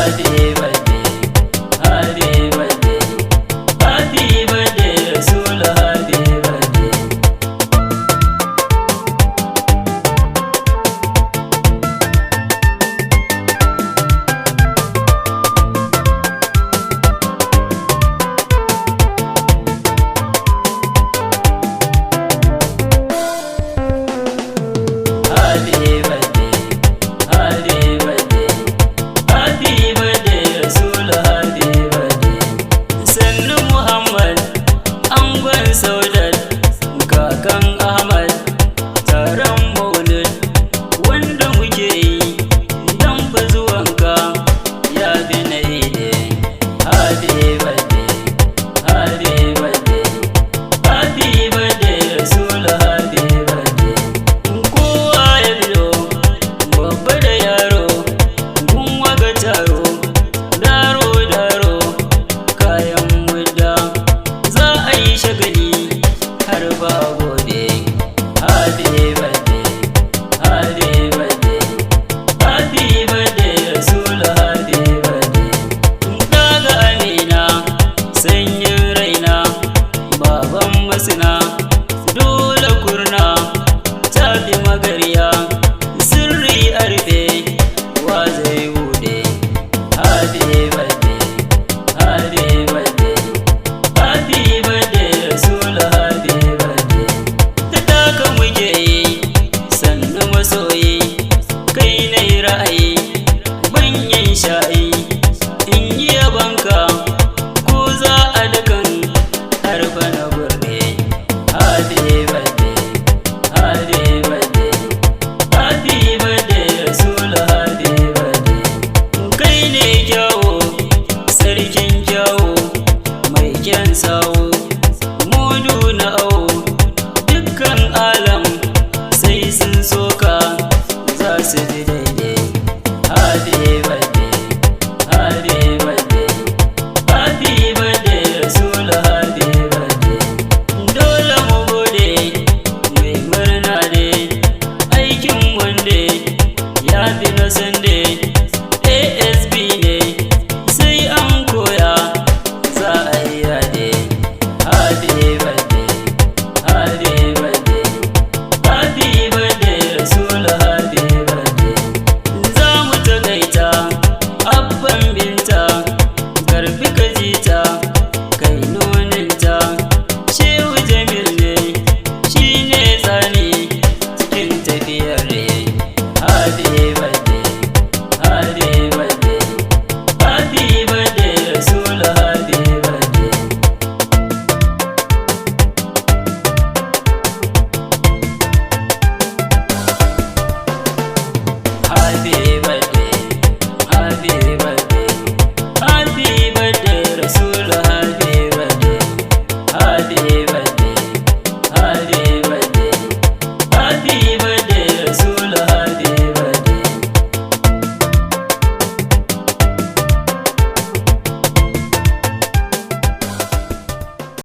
happy birthday, happy birthday, happy birthday, Rasul, happy birthday. Happy birthday, happy birthday, happy birthday, Rasul, happy birthday. Sannu Muhammad, angon Saudat, kakan Ahmad, taron Maulid wanda muke yi dan bazuwanka ya bi na ide. Happy birthday, happy birthday, happy birthday, Rasul, happy birthday. Kowa ya biyo, babba da yaro, gun waga taro, daro, kayan mudda, za a yi shagali har ba gobe. Happy birthday, happy birthday, happy birthday, Rasul, happy birthday. Daga Amina, sanyin raina, baban masina, dole kurna, tafi magarya, sirri arfe, wa zai bude. Happy birthday, happy birthday, happy birthday, Rasul, happy birthday. Ta taka muke yi, sannu masoyi, kai na yi ra'ayi, banyin sha'i, in yi yabanka, ko za a dukan harfa na gurbe. Happy birthday, happy birthday, happy birthday, Rasul, happy birthday. Kai ne kyawo, sarkin kyawo, mai kyan sawo, mudu na awo, dukkan alam sai sun soka za su ji daidai. Happy birthday, happy birthday, happy birthday, Rasul, happy birthday. Dole mu gode, mai murna ne, aikin wande ya fi na sande. ASB ne, sai an koya za a yi yade. Happy birthday, happy birthday, happy birthday, Rasul, happy birthday. Za mu tagaita, abban binta, karfi ka jita, kai noninta. Shehu Jamil ne, shi ne tsani cikin tafiyar ne. Happy